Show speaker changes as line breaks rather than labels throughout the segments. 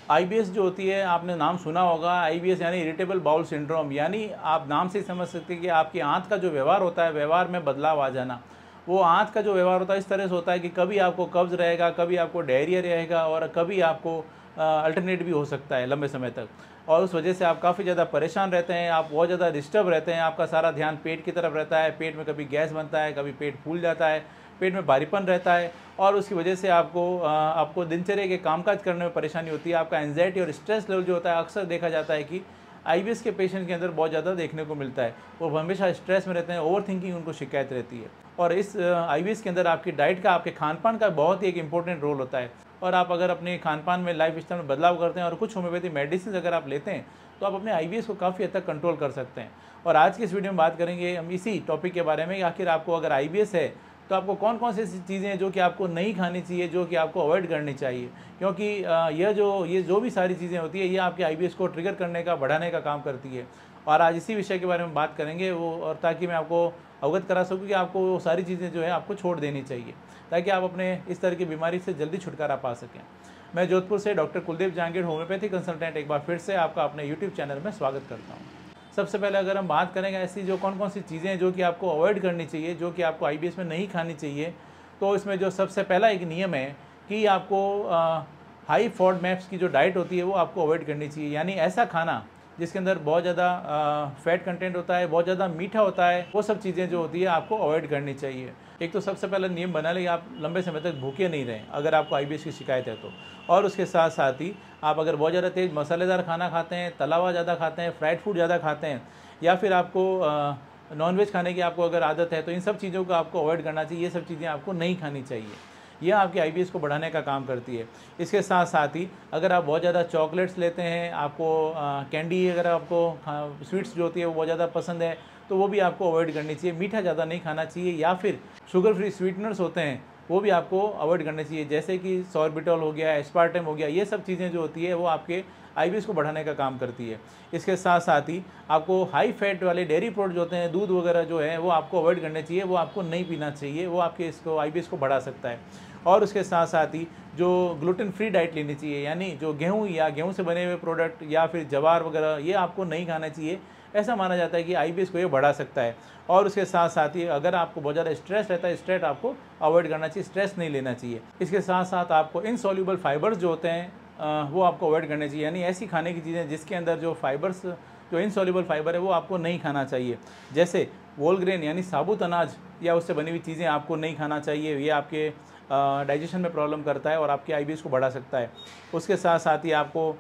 IBS जो होती है, आपने नाम सुना होगा, आईबीएस यानी इरिटेबल बाउल सिंड्रोम, यानी आप नाम से ही समझ सकते हैं कि आपकी आंत का जो व्यवहार होता है, व्यवहार में बदलाव आ जाना। वो आंत का जो व्यवहार होता है इस तरह से होता है कि कभी आपको कब्ज़ रहेगा, कभी आपको डायरिया रहेगा और कभी आपको अल्टरनेट भी हो सकता है लंबे समय तक। और उस वजह से आप काफ़ी ज़्यादा परेशान रहते हैं, आप बहुत ज़्यादा डिस्टर्ब रहते हैं, आपका सारा ध्यान पेट की तरफ रहता है, पेट में कभी गैस बनता है, कभी पेट फूल जाता है, पेट में भारीपन रहता है और उसकी वजह से आपको दिनचर्या के कामकाज करने में परेशानी होती है। आपका एंजाइटी और स्ट्रेस लेवल जो होता है, अक्सर देखा जाता है कि आईबीएस के पेशेंट के अंदर बहुत ज़्यादा देखने को मिलता है। वो हमेशा स्ट्रेस में रहते हैं, ओवर थिंकिंग उनको शिकायत रहती है। और इस आईबीएस के अंदर आपकी डाइट का, आपके खान-पान का बहुत ही एक इंपॉर्टेंट रोल होता है। और आप अगर अपने खान-पान में, लाइफ स्टाइल में बदलाव करते हैं और कुछ होम्योपैथी मेडिसिन अगर आप लेते हैं, तो आप अपने आईबीएस को काफ़ी हद तक कंट्रोल कर सकते हैं। और आज की इस वीडियो में बात करेंगे हम इसी टॉपिक के बारे में, आखिर आपको अगर आईबीएस है तो आपको कौन कौन सी ऐसी चीज़ें हैं जो कि आपको नहीं खानी चाहिए, जो कि आपको अवॉइड करनी चाहिए। क्योंकि ये जो भी सारी चीज़ें होती है, ये आपके आईबीएस को ट्रिगर करने का, बढ़ाने का काम करती है। और आज इसी विषय के बारे में बात करेंगे, वो और ताकि मैं आपको अवगत करा सकूँ कि आपको वो सारी चीज़ें जो है आपको छोड़ देनी चाहिए, ताकि आप अपने इस तरह की बीमारी से जल्दी छुटकारा पा सकें। मैं जोधपुर से doctor Kuldeep Jahangir, homeopathy consultant, एक बार फिर से आपका अपने यूट्यूब चैनल में स्वागत करता हूँ। सबसे पहले अगर हम बात करेंगे ऐसी जो कौन कौन सी चीज़ें हैं जो कि आपको अवॉइड करनी चाहिए, जो कि आपको आईबीएस में नहीं खानी चाहिए, तो इसमें जो सबसे पहला एक नियम है कि आपको हाई फॉडमैप्स की जो डाइट होती है वो आपको अवॉइड करनी चाहिए। यानी ऐसा खाना जिसके अंदर बहुत ज़्यादा फैट कंटेंट होता है, बहुत ज़्यादा मीठा होता है, वो सब चीज़ें जो होती है आपको अवॉइड करनी चाहिए। एक तो सबसे पहला नियम बना लें, आप लंबे समय तक भूखे नहीं रहें अगर आपको आईबीएस की शिकायत है तो। और उसके साथ साथ ही आप अगर बहुत ज़्यादा तेज़ मसालेदार खाना खाते हैं, तला हुआ ज़्यादा खाते हैं, फ्राइड फूड ज़्यादा खाते हैं, या फिर आपको नॉनवेज खाने की आपको अगर आदत है, तो इन सब चीज़ों को आपको अवॉइड करना चाहिए। ये सब चीज़ें आपको नहीं खानी चाहिए, यह आपकी आईबीएस को बढ़ाने का काम करती है। इसके साथ साथ ही अगर आप बहुत ज़्यादा चॉकलेट्स लेते हैं, आपको कैंडी, अगर आपको स्वीट्स जो होती है वो बहुत ज़्यादा पसंद है, तो वो भी आपको अवॉइड करनी चाहिए। मीठा ज़्यादा नहीं खाना चाहिए, या फिर शुगर फ्री स्वीटनर्स होते हैं वो भी आपको अवॉइड करने चाहिए, जैसे कि सॉर्बिटॉल हो गया, एस्पार्टम हो गया। ये सब चीज़ें जो होती है वो आपके आईबीएस को बढ़ाने का काम करती है। इसके साथ साथ ही आपको हाई फैट वाले डेयरी प्रोडक्ट जो होते हैं, दूध वगैरह जो है, वो आपको अवॉइड करने चाहिए, वो आपको नहीं पीना चाहिए, वो आपके इसको आईबीएस को बढ़ा सकता है। और उसके साथ साथ ही जो ग्लूटेन फ्री डाइट लेनी चाहिए, यानी जो गेहूँ या गेहूँ से बने हुए प्रोडक्ट या फिर जवार वगैरह, ये आपको नहीं खाना चाहिए। ऐसा माना जाता है कि आईबीएस को ये बढ़ा सकता है। और उसके साथ साथ ही अगर आपको बहुत ज़्यादा स्ट्रेस रहता है, स्ट्रेस आपको अवॉइड करना चाहिए, स्ट्रेस नहीं लेना चाहिए। इसके साथ साथ आपको इनसॉल्युबल फाइबर्स जो होते हैं वो आपको अवॉइड करने चाहिए, यानी ऐसी खाने की चीज़ें जिसके अंदर जो फाइबर्स, जो इनसॉल्युबल फाइबर है, वो आपको नहीं खाना चाहिए। जैसे वोल ग्रेन यानी साबुत अनाज या उससे बनी हुई चीज़ें आपको नहीं खाना चाहिए, ये आपके डाइजेशन में प्रॉब्लम करता है और आपके आईबीएस को बढ़ा सकता है। उसके साथ साथ ही आपको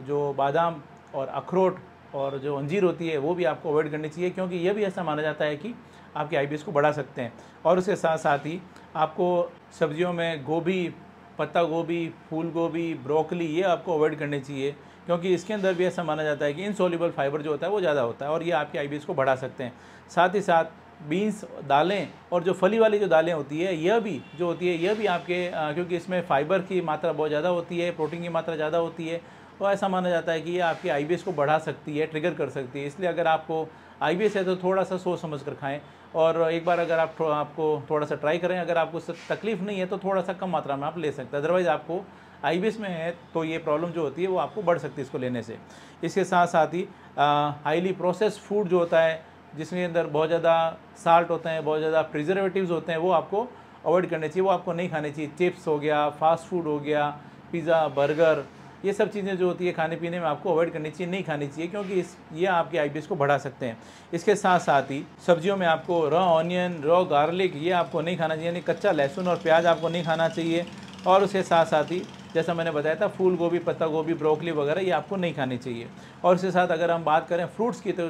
जो बादाम और अखरोट और जो अंजीर होती है वो भी आपको अवॉइड करनी चाहिए, क्योंकि ये भी ऐसा माना जाता है कि आपके आईबीएस को बढ़ा सकते हैं। और उसके साथ साथ ही आपको सब्जियों में गोभी, पत्ता गोभी, फूल गोभी, ब्रोकली, ये आपको अवॉइड करनी चाहिए, क्योंकि इसके अंदर भी ऐसा माना जाता है कि इनसॉल्युबल फाइबर जो होता है वो ज़्यादा होता है और ये आपके आईबीएस को बढ़ा सकते हैं। साथ ही साथ बीन्स, दालें और जो फली वाली जो दालें होती है, यह भी जो होती है, यह भी आपके क्योंकि इसमें फाइबर की मात्रा बहुत ज़्यादा होती है, प्रोटीन की मात्रा ज़्यादा होती है, तो ऐसा माना जाता है कि ये आपके आईबीएस को बढ़ा सकती है, ट्रिगर कर सकती है। इसलिए अगर आपको आईबीएस है तो थोड़ा सा सोच समझ कर खाएं, और एक बार अगर आपको थोड़ा सा ट्राई करें, अगर आपको तकलीफ़ नहीं है तो थोड़ा सा कम मात्रा में आप ले सकते हैं। अदरवाइज़ आपको आईबीएस में है तो ये प्रॉब्लम जो होती है वो आपको बढ़ सकती है इसको लेने से। इसके साथ साथ ही हाईली प्रोसेस्ड फूड जो होता है, जिसके अंदर बहुत ज़्यादा साल्ट होते हैं, बहुत ज़्यादा प्रिजर्वेटिव्स होते हैं, वो आपको अवॉइड करने चाहिए, वो आपको नहीं खाने चाहिए। चिप्स हो गया, फास्ट फूड हो गया, पिज़्ज़ा, बर्गर, ये सब चीज़ें जो होती है खाने पीने में आपको अवॉइड करनी चाहिए, नहीं खानी चाहिए, क्योंकि ये आपके आईबीएस को बढ़ा सकते हैं। इसके साथ साथ ही सब्जियों में आपको रॉ ऑनियन, रॉ गार्लिक, ये आपको नहीं खाना चाहिए, यानी कच्चा लहसुन और प्याज आपको नहीं खाना चाहिए। और उसके साथ साथ ही जैसा मैंने बताया था, फूल गोभी, पत्ता गोभी, ब्रोकली वगैरह, ये आपको नहीं खानी चाहिए। और इसके साथ अगर हम बात करें फ्रूट्स की, तो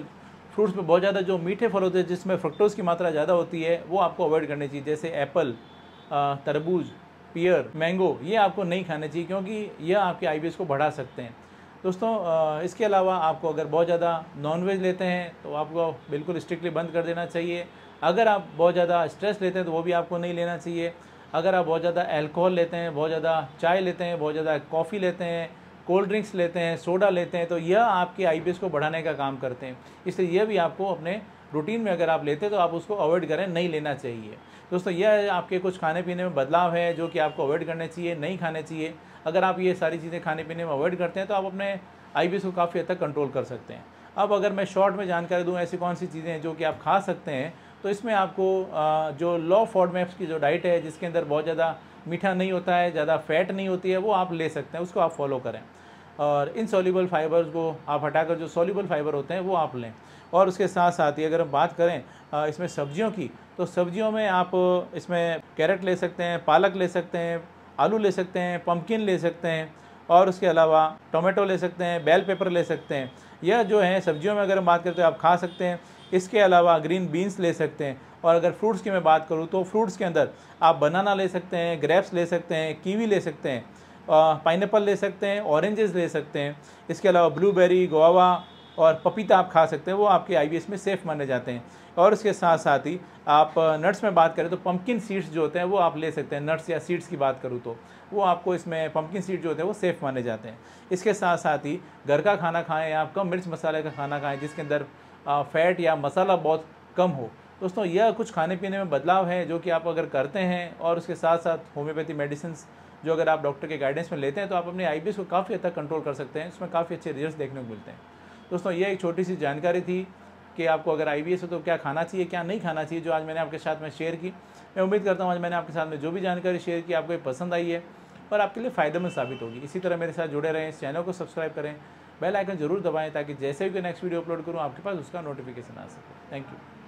फ्रूट्स में बहुत ज़्यादा जो मीठे फल होते हैं जिसमें फ्रक्टोज़ की मात्रा ज़्यादा होती है, वो आपको अवॉइड करनी चाहिए, जैसे एप्पल, तरबूज, पियर, मैंगो, ये आपको नहीं खाने चाहिए, क्योंकि यह आपके आईबीएस को बढ़ा सकते हैं। दोस्तों, इसके अलावा आपको अगर बहुत ज़्यादा नॉनवेज लेते हैं तो आपको बिल्कुल स्ट्रिक्टली बंद कर देना चाहिए। अगर आप बहुत ज़्यादा स्ट्रेस लेते हैं तो वो भी आपको नहीं लेना चाहिए। अगर आप बहुत ज़्यादा अल्कोहल लेते हैं, बहुत ज़्यादा चाय लेते हैं, बहुत ज़्यादा कॉफ़ी लेते हैं, कोल्ड ड्रिंक्स लेते हैं, सोडा लेते हैं, तो यह आपके आईबीएस को बढ़ाने का काम करते हैं। इसलिए यह भी आपको अपने रूटीन में अगर आप लेते हैं तो आप उसको अवॉइड करें, नहीं लेना चाहिए। दोस्तों यह आपके कुछ खाने पीने में बदलाव है जो कि आपको अवॉइड करने चाहिए, नहीं खाने चाहिए। अगर आप ये सारी चीज़ें खाने पीने में अवॉइड करते हैं तो आप अपने IBS को काफ़ी हद तक कंट्रोल कर सकते हैं। अब अगर मैं शॉर्ट में जानकारी दूँ ऐसी कौन सी चीज़ें हैं जो कि आप खा सकते हैं, तो इसमें आपको जो लो फॉडमैप्स की जो डाइट है, जिसके अंदर बहुत ज़्यादा मीठा नहीं होता है, ज़्यादा फैट नहीं होती है, वो आप ले सकते हैं, उसको आप फॉलो करें। और इनसॉल्युबल फाइबर्स को आप हटाकर जो सॉल्युबल फाइबर होते हैं वो आप लें। और उसके साथ साथ ही अगर हम बात करें इसमें सब्जियों की, तो सब्जियों में आप इसमें कैरेट ले सकते हैं, पालक ले सकते हैं, आलू ले सकते हैं, पम्पकिन ले सकते हैं, और उसके अलावा टोमेटो ले सकते हैं, बेल पेपर ले सकते हैं। यह जो है सब्जियों में अगर हम बात करें तो आप खा सकते हैं। इसके अलावा ग्रीन बीन्स ले सकते हैं। और अगर फ्रूट्स की मैं बात करूँ तो फ्रूट्स के अंदर आप बनाना ले सकते हैं, ग्रेप्स ले सकते हैं, कीवी ले सकते हैं, पाइनएप्पल ले सकते हैं, ऑरेंजेस ले सकते हैं। इसके अलावा ब्लूबेरी, गुआवा और पपीता आप खा सकते हैं, वो आपके IBS में सेफ़ माने जाते हैं। और इसके साथ साथ ही आप नट्स में बात करें तो पम्पकिन सीड्स जो होते हैं वो आप ले सकते हैं। नट्स या सीड्स की बात करूँ तो वो आपको इसमें पम्पकिन सीड जो होते हैं वो सेफ़ माने जाते हैं। इसके साथ साथ ही घर का खाना खाएँ, आप कम मिर्च मसाले का खाना खाएँ जिसके अंदर फैट या मसाला बहुत कम हो। दोस्तों यह कुछ खाने पीने में बदलाव है जो कि आप अगर करते हैं, और उसके साथ साथ होम्योपैथी मेडिसिन जो अगर आप डॉक्टर के गाइडेंस में लेते हैं तो आप अपने IBS को काफ़ी हद तक कंट्रोल कर सकते हैं। इसमें काफ़ी अच्छे रिजल्ट देखने को मिलते हैं। दोस्तों ये एक छोटी सी जानकारी थी कि आपको अगर IBS हो तो क्या खाना चाहिए, क्या नहीं खाना चाहिए, जो आज मैंने आपके साथ में शेयर की। मैं उम्मीद करता हूँ आज मैंने आपके साथ में जो भी जानकारी शेयर की आपको ये पसंद आई है और आपके लिए फ़ायदेमंद साबित होगी। इसी तरह मेरे साथ जुड़े रहें, इस चैनल को सब्सक्राइब करें, बेल आइकन जरूर दबाएं ताकि जैसे भी नेक्स्ट वीडियो अपलोड करूँ आपके पास उसका नोटिफिकेशन आ सके। Thank you.